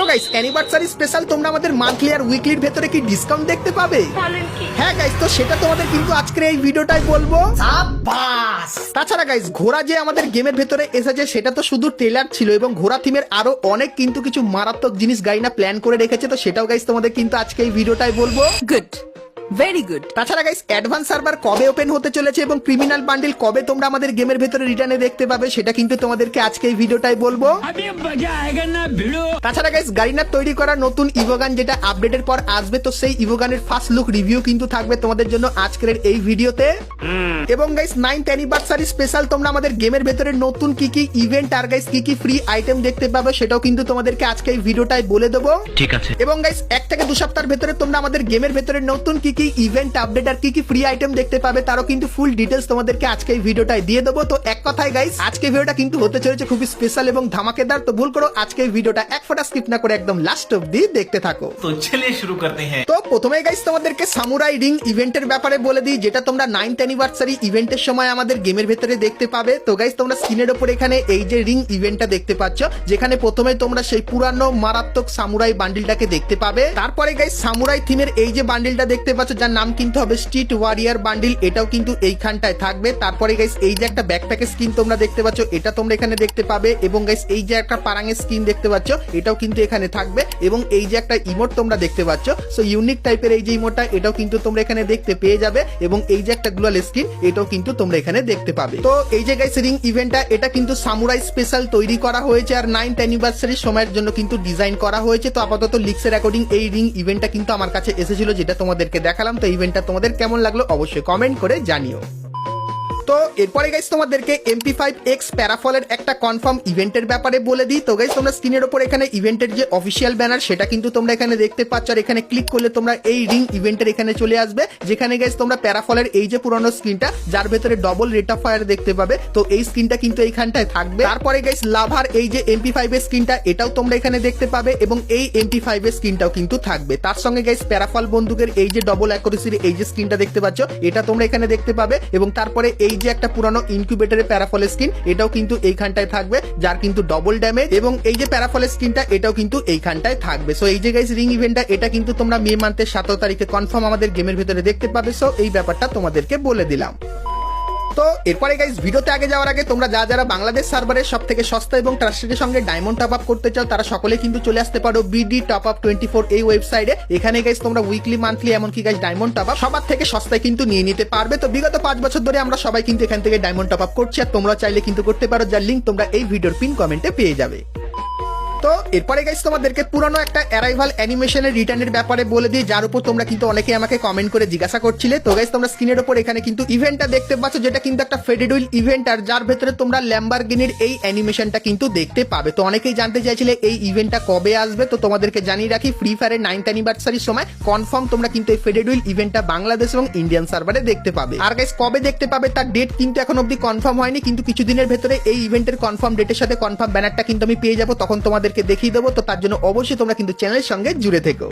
তো guys anniversary special তোমরা আমাদের মান্থলি আর উইকলির ভেতরে কি ডিসকাউন্ট দেখতে পাবে? হ্যাঁ গাইস, তো সেটা তোমাদের কিন্তু আজকের এই ভিডিওটাই বলবো। তাছাড়া গাইস ঘোড়া যে আমাদের গেমের ভেতরে এসেছে সেটা তো শুধু ট্রেলার ছিল, এবং ঘোড়া থিমের আরো অনেক কিন্তু কিছু মারাত্মক জিনিস গাইনা প্ল্যান করে রেখেছে, তো সেটাও গাইস তোমাদের কিন্তু আজকে এই ভিডিওটাই বলবো। Good, very good. তাছাড়া গাইস অ্যাডভান্স সার্ভার কবে ওপেন হতে চলেছে এবং ক্রিমিনাল বান্ডিল কবে তোমরা আমাদের গেমের ভেতরে রিটার্নে দেখতে পাবে সেটা কিন্তু তোমাদেরকে আজকে এই ভিডিওটাই বলবো। তাছাড়া গাইস গারিনার তৈরি করা নতুন ইভোগান যেটা আপডেটের পর আসবে, তো সেই ইভোগানের ফার্স্ট লুক রিভিউ কিন্তু থাকবে তোমাদের জন্য আজকের এই ভিডিওতে। এবং গাইস 9th অ্যানিভার্সারি স্পেশাল তোমরা আমাদের গেমের ভেতরে নতুন কি কি ইভেন্ট আর গাইস কি কি ফ্রি আইটেম দেখতে পাবে সেটাও কিন্তু তোমাদেরকে আজকে এই ভিডিওটাই বলে দেবো। ঠিক আছে। এবং গাইস 1 থেকে 2 সপ্তাহের ভেতরে তোমরা আমাদের গেমের ভেতরে নতুন কি কি ইভেন্ট আপডেট আর কি কি ফ্রি আইটেম দেখতে পাবে তারও কিন্তু ফুল ডিটেলস তোমাদেরকে আজকে এই ভিডিওটাই দিয়ে দেবো। তো এক কথায় গাইস আজকে ভিডিওটা কিন্তু হতে চলেছে খুবই স্পেশাল এবং ধামাকেদার, তো ভুল করো আজকে এই ভিডিওটা এক ফোঁটা স্কিপ না করে একদম লাস্ট অবধি দেখতে থাকো। তো চলিए শুরু করতে हैं। তো প্রথমে গাইস তোমাদেরকে সামুরাই রিং ইভেন্টের ব্যাপারে বলে দিই, যেটা তোমরা 9th অ্যানিভার্সারি ইভেন্টের সময় আমাদের গেমের ভেতরে দেখতে পাবে। তো গাইস তোমরা স্ক্রিনের উপর এখানে এই যে রিং ইভেন্টটা দেখতে পাচ্ছ, যেখানে প্রথমে তোমরা সেই পুরানো মারাত্মক সামুরাই বান্ডিলটাকে দেখতে পাবে। তারপরে গাইস সামুরাই থিমের এই যে বান্ডিলটা দেখতে পাচ্ছ যার নাম কিন্তু হবে স্ট্রিট ওয়ারিয়ার বান্ডিল, এটাও কিন্তু এইখানটায় থাকবে। তারপরে গাইস এই যে একটা ব্যাকপ্যাকের স্কিন তোমরা দেখতে পাচ্ছ এটা তোমরা এখানে দেখতে পাবে, এবং গাইস এই যে একটা পারাঙের স্কিন দেখতে পাচ্ছ এটাও কিন্তু এখানে থাকবে, এবং এই যে একটা ইমোট তোমরা দেখতে পাচ্ছ সো ইউনিক টাইপের এই যে ইমোটটা এটাও কিন্তু তোমরা এখানে দেখতে পেয়ে যাবে, এবং এই যে একটা গ্লোয়াল স্কিন এটাও কিন্তু তোমরা এখানে দেখতে পাবে। তো এই যে গাইস রিং ইভেন্টটা এটা কিন্তু সামুরাই স্পেশাল তৈরি করা হয়েছে আর 9th অ্যানিভার্সারি সময়ের জন্য কিন্তু ডিজাইন করা হয়েছে। তো আপাতত লিক্সের অ্যাকর্ডিং এই রিং ইভেন্টটা কিন্তু আমার কাছে এসেছিল যেটা তোমাদেরকে দেখালাম। তো ইভেন্টটা তোমাদের কেমন লাগলো অবশ্যই কমেন্ট করে জানিও। তো এরপরে গাইস তোমাদেরকে MP5X প্যারাফলের একটা কনফার্ম ইভেন্টের ব্যাপারে বলে দিই। তো গাইস তোমরা স্ক্রিনের উপর এখানে ইভেন্টের যে অফিসিয়াল ব্যানার সেটা কিন্তু তোমরা এখানে দেখতে পাচ্ছ, আর এখানে ক্লিক করলে তোমরা এই রিং ইভেন্টের এখানে চলে আসবে, যেখানে গাইস তোমরা প্যারাফলের এই যে পুরনো স্ক্রিনটা যার ভেতরে ডবল রেট অফ ফায়ার দেখতে পাবে, তো এই স্ক্রিনটা কিন্তু এইখানটায় থাকবে। তারপরে গাইস লাভার এই যে MP5 এর স্ক্রিনটা এটাও তোমরা এখানে দেখতে পাবে, এবং এই MP5 এর স্ক্রিনটাও কিন্তু থাকবে। তার সঙ্গে গাইস প্যারাফল বন্দুকের এই যে ডবল অ্যাকুরেসির এই যে স্ক্রিনটা দেখতে পাচ্ছ এটা তোমরা এখানে দেখতে পাবে, এবং তারপরে এই যে একটা পুরানো ইনকিউবেটরের প্যারাফল স্কিন এটাও কিন্তু এইখানটায় থাকবে যার কিন্তু ডবল ড্যামেজ, এবং এই যে প্যারাফল স্কিনটা এটাও কিন্তু এইখানটায় থাকবে। সো এই যে গাইস রিং ইভেন্টটা এটা কিন্তু তোমরা মে মান্থের 17 তারিখে কনফার্ম আমাদের গেমের ভিতরে দেখতে পাবে। সো এই ব্যাপারটা তোমাদেরকে বলে দিলাম। তো এরপরে গাইস ভিডিওতে আগে যাওয়ার আগে তোমরা যারা বাংলাদেশ সার্ভারের সব থেকে সস্তা এবং ট্রাস্টেডের সঙ্গে ডায়মন্ড টপ আপ করতে চাও তারা সকলে কিন্তু চলে আসতে পারো BD টপ আপ 24 এই ওয়েবসাইটে। এখানে গাইস তোমরা উইকলি মান্থলি এমনকি গাইস ডায়মন্ড টপ আপ সবার থেকে সস্তায় কিন্তু নিয়ে নিতে পারবে। তো বিগত 5 বছর ধরে আমরা সবাই কিন্তু এখান থেকে ডায়মন্ড টপ আপ করছি, আর তোমরা চাইলে কিন্তু করতে পারো, যার লিঙ্ক তোমরা এই ভিডিওর পিন কমেন্টে পেয়ে যাবে। তো এরপরে গাইস তোমাদেরকে পুরানো একটা অ্যারাইভাল অ্যানিমেশনের রিটার্নের ব্যাপারে বলে দিই, যার উপর তোমরা কিন্তু অনেকে আমাকে কমেন্ট করে জিজ্ঞাসা করছিলে। তো গাইস তোমরা স্ক্রিনের উপর এখানে কিন্তু ইভেন্টটা দেখতে পাচ্ছ, যেটা কিন্তু একটা ফেডেড হুইল ইভেন্ট আর যার ভেতরে তোমরা ল্যাম্বরগিনির এই অ্যানিমেশনটা কিন্তু দেখতে পাবে। তো অনেকেই জানতে চাইছিলে এই ইভেন্টটা কবে আসবে, তো তোমাদেরকে জানিয়ে রাখি ফ্রি ফায়ারের 9th অ্যানিভার্সারির সময় কনফার্ম তোমরা কিন্তু এই ফেডেড হুইল ইভেন্টটা বাংলাদেশ এবং ইন্ডিয়ান সার্ভারে দেখতে পাবে। আর গাইস কবে দেখতে পাবে তার ডেট কিন্তু এখন অবধি কনফার্ম হয়নি, কিন্তু কিছুদিনের ভেতরে এই ইভেন্টের কনফার্ম ডেটের সাথে কনফার্ম ব্যানারটা কিন্তু আমি পেয়ে যাবো, তখন তোমাদেরকে দেখিয়ে দেবো। তো তার জন্য অবশ্যই তোমরা কিন্তু চ্যানেলের সঙ্গে জুড়ে থেকো।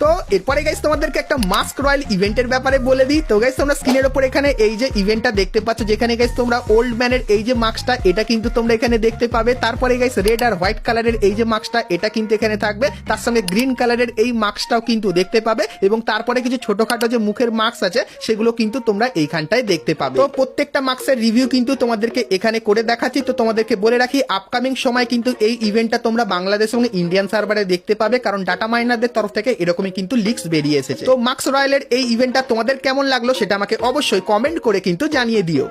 তো এরপরে গাইস তোমাদেরকে একটা মাস্ক রয়্যাল ইভেন্টের ব্যাপারে বলে দিই। তো গাইস তোমরা স্ক্রিনের উপর এখানে এই যে ইভেন্টটা দেখতে পাচ্ছ, যেখানে গাইস তোমরা ওল্ড ম্যানের এই যে মাস্কটা এটা কিন্তু তোমরা এখানে দেখতে পাবে। তারপরে গাইস রেড আর হোয়াইট কালারের এই যে মাস্কটা এটা কিন্তু এখানে থাকবে, তার সঙ্গে গ্রিন কালারের এই মাস্কটাও কিন্তু দেখতে পাবে, এবং তারপরে কিছু ছোটখাটো যে মুখের মাস্ক আছে সেগুলো কিন্তু তোমরা এইখানটায় দেখতে পাবে। তো প্রত্যেকটা মাস্কের রিভিউ কিন্তু তোমাদেরকে এখানে করে দেখাচ্ছি। তো তোমাদেরকে বলে রাখি আপকামিং সময় কিন্তু এই ইভেন্টটা তোমরা বাংলাদেশ এবং ইন্ডিয়ান সার্ভারে দেখতে পাবে, কারণ ডাটা মাইনারদের তরফ থেকে এরকমই কিন্তু লিক্স বেরিয়ে এসেছে। তো মাস্ক রয়্যালের এই ইভেন্টটা তোমাদের কেমন লাগলো সেটা আমাকে অবশ্যই কমেন্ট করে কিন্তু জানিয়ে দিও।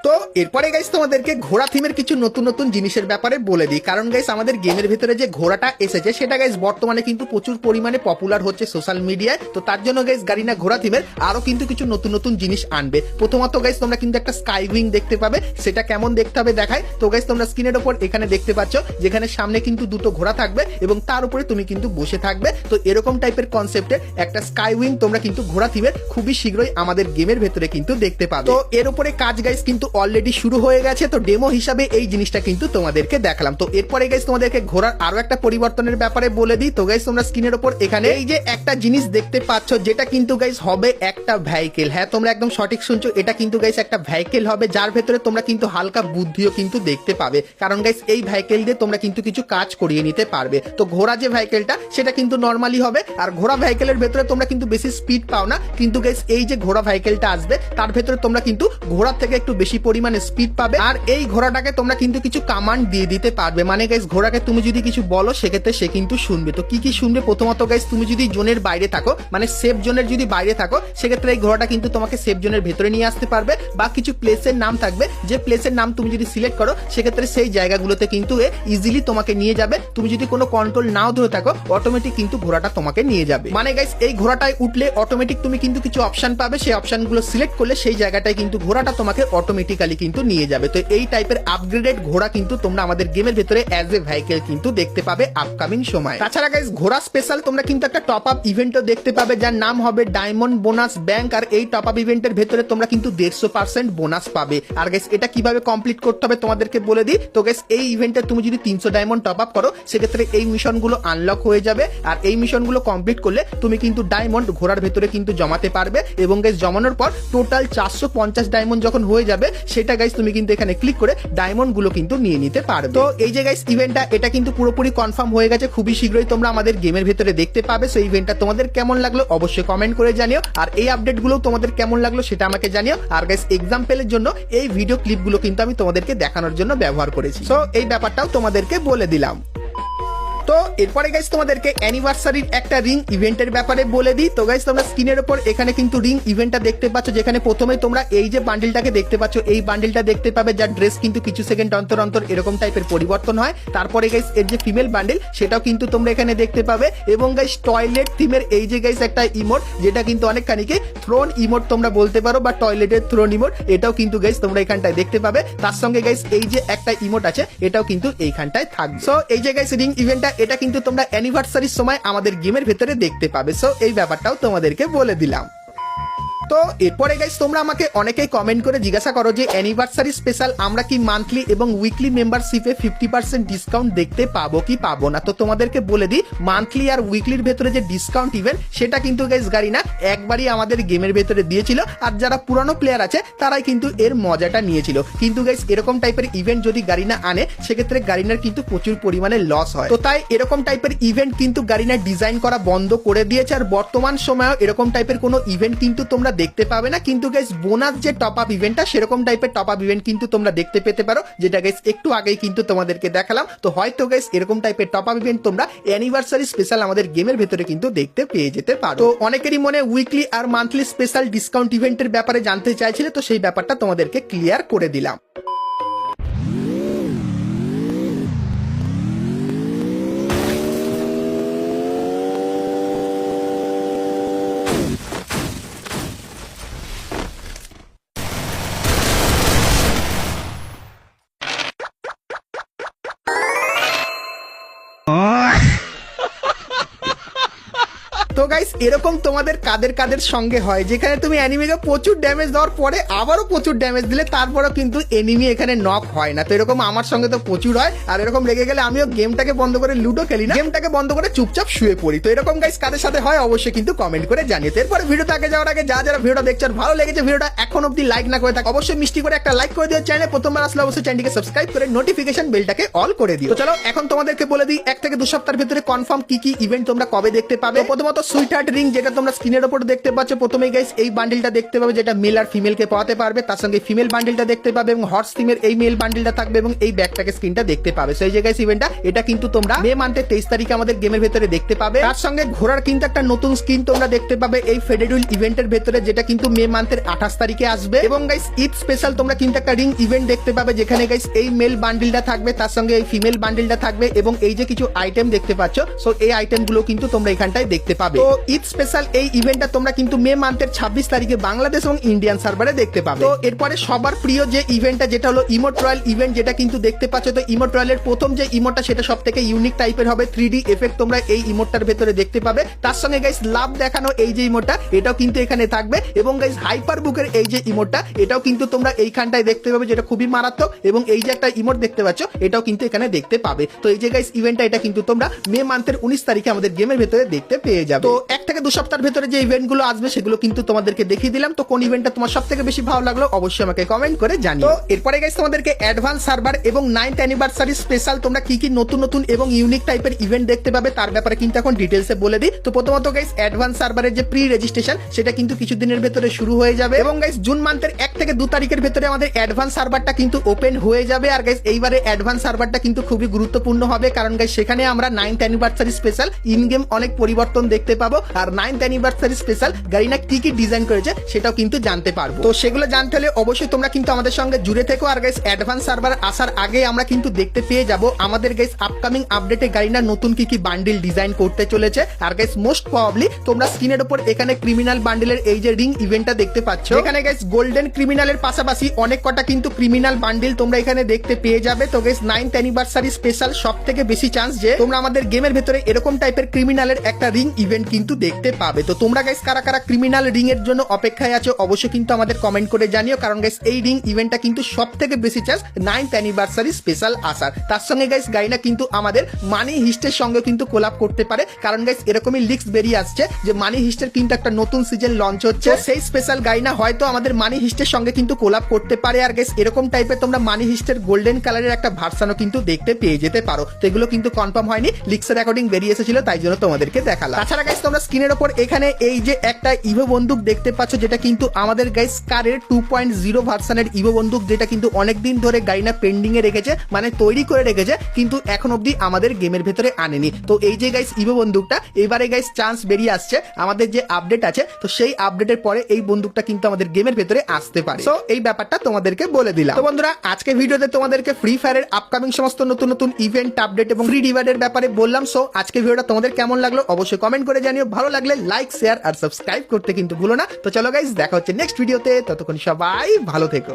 তো এরপরে গাইস তোমাদেরকে ঘোড়া থিমের কিছু নতুন নতুন জিনিসের ব্যাপারে বলে দিই, কারণ গাইস আমাদের গেমের ভিতরে যে ঘোড়াটা এসেছে সেটা গাইস বর্তমানে কিন্তু প্রচুর পরিমাণে পপুলার হচ্ছে সোশ্যাল মিডিয়ায়। তো তার জন্য গাইস গারিনা ঘোড়া থিমের আরো কিন্তু কিছু নতুন নতুন জিনিস আনবে। প্রথমত গাইস তোমরা কিন্তু একটা স্কাই উইং দেখতে পাবে, সেটা কেমন দেখতে হবে দেখায়। তো গাইস তোমরা স্ক্রিনের উপর এখানে দেখতে পাচ্ছ, যেখানে সামনে কিন্তু দুটো ঘোড়া থাকবে এবং তার উপরে তুমি কিন্তু বসে থাকবে। তো এরকম টাইপের কনসেপ্টের একটা স্কাই উইং তোমরা কিন্তু ঘোড়া থিমের খুবই শীঘ্রই আমাদের গেমের ভেতরে কিন্তু দেখতে পাবে। তো এর উপরে কাজ গাইস কিন্তু অলরেডি শুরু হয়ে গেছে, তো ডেমো হিসাবে এই জিনিসটা কিন্তু তোমাদেরকে দেখালাম। তো এরপরে গাইস তোমাদেরকে ঘোড়ার আরো একটা পরিবর্তনের ব্যাপারে বলে দিই। তো গাইস তোমরা স্ক্রিনের উপর এখানে এই যে একটা জিনিস দেখতে পাচ্ছ, যেটা কিন্তু গাইস হবে একটা ভেহিকেল। হ্যাঁ, তোমরা একদম সঠিক শুনছো, এটা কিন্তু গাইস একটা ভেহিকেল হবে, যার ভেতরে তোমরা কিন্তু হালকা বুদ্ধিও কিন্তু দেখতে পাবে, কারণ গাইস এই ভেহিকেল দিয়ে তোমরা কিন্তু কিছু কাজ করিয়ে নিতে পারবে। তো ঘোড়া যে ভেহিকেলটা সেটা কিন্তু নর্মালি হবে, আর ঘোড়া ভেহিকেলের ভেতরে তোমরা কিন্তু বেশি স্পিড পাও না, কিন্তু গাইস এই যে ঘোড়া ভেহিকেলটা আসবে তার ভেতরে তোমরা কিন্তু ঘোড়ার থেকে একটু বেশি পরিমাণে স্পিড পাবে, আর এই ঘোড়াটাকে তোমরা কিন্তু কিছু কমান্ড দিয়ে দিতে পারবে। মানে গাইস ঘোড়াকে তুমি যদি কিছু বলো সেক্ষেত্রে সে কিন্তু শুনবে। তো কি কি শুনবে? প্রথমত গাইস তুমি যদি জোনের বাইরে থাকো, মানে সেফ জোনের যদি বাইরে থাকো, সেক্ষেত্রে এই ঘোড়াটা কিন্তু তোমাকে সেফ জোনের ভেতরে নিয়ে আসতে পারবে, বা কিছু প্লেসের নাম থাকবে, যে প্লেসের নাম তুমি যদি সিলেক্ট করো সেক্ষেত্রে সেই জায়গাগুলোতে কিন্তু ইজিলি তোমাকে নিয়ে যাবে। তুমি যদি কোনো কন্ট্রোল নাও ধরে থাকো, অটোমেটিক কিন্তু ঘোড়াটা তোমাকে নিয়ে যাবে। মানে গাইস এই ঘোড়াটায় উঠলে অটোমেটিক তুমি কিন্তু কিছু অপশন পাবে, সেই অপশনগুলো সিলেক্ট করলে সেই জায়গাটায় কিন্তু ঘোড়াটা তোমাকে অটোমেটিক্যালি কিন্তু নিয়ে যাবে। তো এই টাইপের আপগ্রেডেড ঘোড়া কিন্তু তোমরা আমাদের গেমের ভেতরে অ্যাজ এ ভেহিকেল কিন্তু দেখতে পাবে আপকামিং সময়। তাছাড়া গাইস ঘোড়া স্পেশাল তোমরা কিন্তু একটা টপ আপ ইভেন্টও দেখতে পাবে, যার নাম হবে ডায়মন্ড বোনাস ব্যাংক, আর এই টপ আপ ইভেন্টের ভেতরে তোমরা কিন্তু 150% বোনাস পাবে। আর গাইস এটা কিভাবে কমপ্লিট করতে হবে তোমাদেরকে বলে দিই। তো গাইস এই ইভেন্টে তুমি যদি 300 ডায়মন্ড টপ আপ করো, সেক্ষেত্রে এই মিশনগুলো আনলক হয়ে যাবে, আর এই মিশনগুলো কমপ্লিট করলে তুমি কিন্তু ডায়মন্ড ঘোড়ার ভেতরে কিন্তু জমাতে পারবে, এবং গাইস জমানোর পর টোটাল 450 ডায়মন্ড যখন হয়ে যাবে, সেটা গাইস তুমি কিন্তু এখানে ক্লিক করে ডায়মন্ড গুলো কিন্তু নিয়ে নিতে পারবে। তো এই যে গাইস ইভেন্টটা এটা কিন্তু পুরোপুরি কনফার্ম হয়ে গেছে, খুবই শীঘ্রই তোমরা আমাদের গেমের ভেতরে দেখতে পাবে। সো ইভেন্টটা তোমাদের কেমন লাগলো অবশ্যই কমেন্ট করে জানিও, আর এই আপডেট গুলো তোমাদের কেমন লাগলো সেটা আমাকে জানিও। আর গাইস এক্সাম্পলের জন্য এই ভিডিও ক্লিপ গুলো কিন্তু আমি তোমাদেরকে দেখানোর জন্য ব্যবহার করেছি। সো এই ব্যাপারটাও তোমাদেরকে বলে দিলাম। তো এরপরে গাইস তোমাদেরকে অ্যানিভার্সারির একটা রিং ইভেন্টের ব্যাপারে বলে দিই। তো গাইস তোমরা স্ক্রিনের উপর এখানে কিন্তু রিং ইভেন্টটা দেখতে পাচ্ছ, যেখানে প্রথমে তোমরা এই যে বান্ডিলটাকে দেখতে পাচ্ছ, এই বান্ডিলটা দেখতে পাবে, যার ড্রেস কিন্তু কিছু সেকেন্ড অন্তর অন্তর এরকম টাইপের পরিবর্তন হয়। তারপরে গাইস এর যে ফিমেল বান্ডিল সেটাও কিন্তু তোমরা এখানে দেখতে পাবে, এবং গাইস টয়লেট থিমের এই যে গাইস একটা ইমোট, যেটা কিন্তু অনেক খানিকে থ্রোন ইমোট তোমরা বলতে পারো, বা টয়লেটের থ্রোন ইমোট, এটাও কিন্তু গাইস তোমরা এখানটায় দেখতে পাবে। তার সঙ্গে গাইস এই যে একটা ইমোট আছে, এটাও কিন্তু এইখানটায় থাকবে। সো এই যে গাইস রিং ইভেন্টটা এটা কিন্তু তোমরা অ্যানিভার্সারির সময় আমাদের গেমের ভেতরে দেখতে পাবে। সো এই ব্যাপারটাও তোমাদেরকে বলে দিলাম। তো এরপরে গাইস তোমরা আমাকে অনেকেই কমেন্ট করে জিজ্ঞাসা করো যে অ্যানিভার্সারি স্পেশাল আমরা কি মান্থলি এবং উইকলি মেম্বারশিপে 50% ডিসকাউন্ট দেখতে পাবো কি পাবো না? তো তোমাদেরকে বলে দিই, মান্থলি আর উইকলির ভেতরে যে ডিসকাউন্ট ইভেন্ট সেটা কিন্তু গাইস গারিনা একবারই আমাদের গেমের ভেতরে দিয়েছিল, আর যারা পুরানো প্লেয়ার আছে তারাই কিন্তু এর মজাটা নিয়েছিল। কিন্তু গাইস এরকম টাইপের ইভেন্ট যদি গারিনা আনে, সেক্ষেত্রে গারিনার কিন্তু প্রচুর পরিমাণে লস হয়। তো তাই এরকম টাইপের ইভেন্ট কিন্তু গারিনা ডিজাইন করা বন্ধ করে দিয়েছে, আর বর্তমান সময়েও এরকম টাইপের কোনো ইভেন্ট কিন্তু তোমরা দেখতে পাবে না। কিন্তু গাইস বোনাস যে টপ আপ ইভেন্টটা, সেরকম টাইপের টপ আপ ইভেন্ট কিন্তু তোমরা দেখতে পেতে পারো, যেটা গাইস একটু আগেই কিন্তু তোমাদেরকে দেখালাম। তো হয়তো গাইস এরকম টাইপের টপ আপ ইভেন্ট তোমরা অ্যানিভার্সারি স্পেশাল আমাদের গেমের ভেতরে কিন্তু দেখতে পেয়ে যেতে পারো। তো অনেকেরই মনে উইকলি আর মান্থলি স্পেশাল ডিসকাউন্ট ইভেন্টের ব্যাপারে জানতে চাইছিলে, তো সেই ব্যাপারটা তোমাদেরকে ক্লিয়ার করে দিলাম। তো গাইস এরকম তোমাদের কাদের কাদের সঙ্গে হয়, যেখানে তুমি অ্যানিমিকে প্রচুর ড্যামেজ দেওয়ার পরে আবারও প্রচুর ড্যামেজ দিলে তারপরেও কিন্তু এনিমি এখানে নক হয় না? তো এরকম আমার সঙ্গে তো প্রচুর হয়, আর এরকম রেগে গেলে আমিও গেমটাকে বন্ধ করে লুডো খেলি না, গেমটাকে বন্ধ করে চুপচাপ শুয়ে পড়ি। তো এরকম গাইস কাদের সাথে হয় অবশ্যই কিন্তু কমেন্ট করে জানিয়ে। এরপরে ভিডিওতে আগে যাওয়ার আগে যারা ভিডিওটা দেখছো আর ভালো লেগেছে ভিডিওটা এখন অব্দি লাইক না করে থাকে, অবশ্যই মিষ্টি করে একটা লাইক করে দিও। চ্যানেলে প্রথমবার আসলে অবশ্যই চ্যানেলটিকে সাবস্ক্রাইব করে নোটিফিকেশন বেলটাকে অল করে দিও। তো চলো এখন তোমাদেরকে বলে দিই 1 থেকে 2 সপ্তাহের ভিতরে কনফার্ম কি কি ইভেন্ট তোমরা কবে দেখতে পাবে। প্রথমত সুইট হার্ট রিং, যেটা তোমরা স্ক্রিনের উপর দেখতে পাচ্ছ। প্রথমেই গাইস এই বান্ডিলটা দেখতে পাবে, যেটা মেল আর ফিমেলকে পাওয়াতে পারবে। তার সঙ্গে ফিমেল বান্ডিলটা দেখতে পাবে, এবং হর্স থিমের এই মেল বান্ডিলটা থাকবে, এবং এই ব্যাকপ্যাকের স্ক্রিনটা দেখতে পাবে। সেই যে গাইস ইভেন্টটা এটা কিন্তু তোমরা মে মান্থের 23 তারিখে আমাদের গেমের ভেতরে দেখতে পাবে। তার সঙ্গে ঘোড়ার কিন্তু একটা নতুন স্কিন তোমরা দেখতে পাবে এই ফেডেরুল ইভেন্টের ভেতরে, যেটা কিন্তু মে মান্থের 28 তারিখে আসবে। এবং গাইস ঈদ স্পেশাল তোমরা কিন্তু একটা রিং ইভেন্ট দেখতে পাবে, যেখানে গাইস এই মেল বান্ডিলটা থাকবে, তার সঙ্গে এই ফিমেল বান্ডিলটা থাকবে, এবং এই যে কিছু আইটেম দেখতে পাচ্ছ, সো এই আইটেম গুলো কিন্তু তোমরা এখানটায় দেখতে পাবে। তো ঈদ স্পেশাল এই ইভেন্টটা তোমরা কিন্তু মে মান্থের 26 তারিখে বাংলাদেশ এবং ইন্ডিয়ান সার্ভারে দেখতে পাবে। তো এরপরে সবার প্রিয় যে ইভেন্টটা যেটা হলো ইমোট রয়্যাল ইভেন্ট, যেটা কিন্তু দেখতে পাচ্ছ। তো ইমোট রয়্যালের প্রথম যে ইমোটটা সেটা সবথেকে ইউনিক টাইপের হবে, 3D এফেক্ট তোমরা এই ইমোটটার ভেতরে দেখতে পাবে। তার সঙ্গে গাইস লাভ দেখানো এই যে ইমোটটা এটাও কিন্তু এখানে থাকবে, এবং গাইস হাইপার বুকের এই যে ইমোটটা এটাও কিন্তু তোমরা এইখানটায় দেখতে পাবে, যেটা খুবই মারাত্মক। এবং এই যে একটা ইমোট দেখতে পাচ্ছ এটাও কিন্তু এখানে দেখতে পাবে। তো এই যে গাইস ইভেন্টটা এটা কিন্তু তোমরা মে মান্থের 19 তারিখে আমাদের গেমের ভেতরে দেখতে পেয়ে যাবে। তো 1 থেকে 2 সপ্তাহের ভেতরে যে ইভেন্টগুলো আসবে সেগুলো কিন্তু তোমাদেরকে দেখিয়ে দিলাম। তো কোন ইভেন্টটা তোমার সবথেকে বেশি ভালো লাগলো অবশ্যই আমাকে কমেন্ট করে জানিও। তো এরপরে গাইস তোমাদেরকে অ্যাডভান্স সার্ভার এবং 9th অ্যানিভার্সারি স্পেশাল তোমরা কি কি নতুন নতুন এবং ইউনিক টাইপের ইভেন্ট দেখতে পাবে তার ব্যাপারে কিন্তু এখন ডিটেইলসে বলে দিই। তো প্রথমত গাইস অ্যাডভান্স সার্ভারের যে প্রি রেজিস্ট্রেশন সেটা কিন্তু কিছুদিনের ভেতরে শুরু হয়ে যাবে, এবং গাইস জুন মান্থের 1 থেকে 2 তারিখের ভেতরে আমাদের অ্যাডভান্স সার্ভারটা কিন্তু ওপেন হয়ে যাবে। আর গাইস এইবারে অ্যাডভান্স সার্ভারটা কিন্তু খুবই গুরুত্বপূর্ণ হবে, কারণ গাইস সেখানে আমরা 9th anniversary special in game অনেক পরিবর্তন দেখতে পাবো, আর 9th অ্যানিভার্সারি স্পেশাল গারিনা কি কি ডিজাইন করেছে সেটাও কিন্তু জানতে পারবো। তো সেগুলো জানতে হলে অবশ্যই তোমরা কিন্তু আমাদের সঙ্গে জুড়ে থেকো। আর গাইস অ্যাডভান্স সার্ভার আসার আগে আমরা কিন্তু দেখতে পেয়ে যাব আমাদের গাইস আপকামিং আপডেটে গারিনা নতুন কি কি বান্ডিল ডিজাইন করতে চলেছে। আর গাইস মোস্ট প্রবাবলি তোমরা স্ক্রিনের উপর এখানে ক্রিমিনাল বান্ডিলের এই যে রিং ইভেন্টটা দেখতে পাচ্ছ, এখানে গাইস গোল্ডেন ক্রিমিনালের পাশাপাশি অনেক কটা কিন্তু ক্রিমিনাল বান্ডিল তোমরা এখানে দেখতে পেয়ে যাবে। তো গাইস 9th অ্যানিভার্সারি স্পেশাল সবথেকে বেশি চান্স যে তোমরা আমাদের গেমের ভেতরে এরকম টাইপের ক্রিমিনালের একটা রিং ইভেন্ট কিন্তু দেখতে পাবে। তো তোমরা গাইস কারা কারা ক্রিমিনাল রিং এর জন্য অপেক্ষায় আছো অবশ্যই কিন্তু আমাদের কমেন্ট করে জানিও, কারণ গাইস এই রিং ইভেন্টটা কিন্তু সবথেকে বেশি চান্স 9th অ্যানিভার্সারি স্পেশাল আসার। তার সঙ্গে গাইস গাইনা কিন্তু আমাদের মানি হিস্টের সঙ্গে কিন্তু কোলাপ করতে পারে, কারণ গাইস এরকমই লিক্স বেরিয়ে আসছে যে মানি হিস্টের কিন্তু একটা নতুন সিজন লঞ্চ হচ্ছে, সেই স্পেশাল গাইনা হয়তো আমাদের মানি হিস্টের সঙ্গে কিন্তু কোলাপ করতে পারে। আর গাইস এরকম টাইপের তোমরা মানি হিস্টের গোল্ডেন কালারের একটা ভার্সনও কিন্তু দেখতে পেয়ে যেতে পারো। তো এগুলো কিন্তু কনফার্ম হয়নি, লিক্সের অ্যাকর্ডিং বেরিয়ে এসেছিল, তাই জন্য তোমাদেরকে দেখালাম। তাছাড়া গাইস তোমরা স্ক্রিনের উপর এখানে এই যে একটা ইভো বন্দুক দেখতে পাচ্ছ, যেটা কিন্তু আমাদের গাইস কারের 2.0 ভার্সনের ইভো বন্দুক, যেটা কিন্তু অনেকদিন ধরে গাইনা পেন্ডিং এ রেখেছে, মানে তৈরি করে রেখেছে, কিন্তু এখন অবধি আমাদের গেমের ভেতরে আনেনি। তো এই যে গাইস ইভো বন্দুকটা এবারে গাইস চান্স বেরিয়ে আসছে, আমাদের যে আপডেট আছে তো সেই আপডেটের পরে এই বন্দুকটা কিন্তু আমাদের গেমের ভেতরে আসতে পারে। তো এই ব্যাপারটা তোমাদেরকে বলে দিলাম। তো বন্ধুরা আজকে ভিডিওতে তোমাদেরকে ফ্রি ফায়ারের আপকামিং সমস্ত নতুন নতুন ইভেন্ট আপডেট এবং ফ্রি ডিভাইডের ব্যাপারে বললাম। সো আজকে ভিডিওটা তোমাদের কেমন লাগলো অবশ্যই কমেন্ট করে জানিও, ভালো লাগলে লাইক শেয়ার আর সাবস্ক্রাইব করতে কিন্তু ভুলো না। তো চলো গাইস দেখা হচ্ছে নেক্সট ভিডিওতে, ততক্ষণ সবাই ভালো থেকো।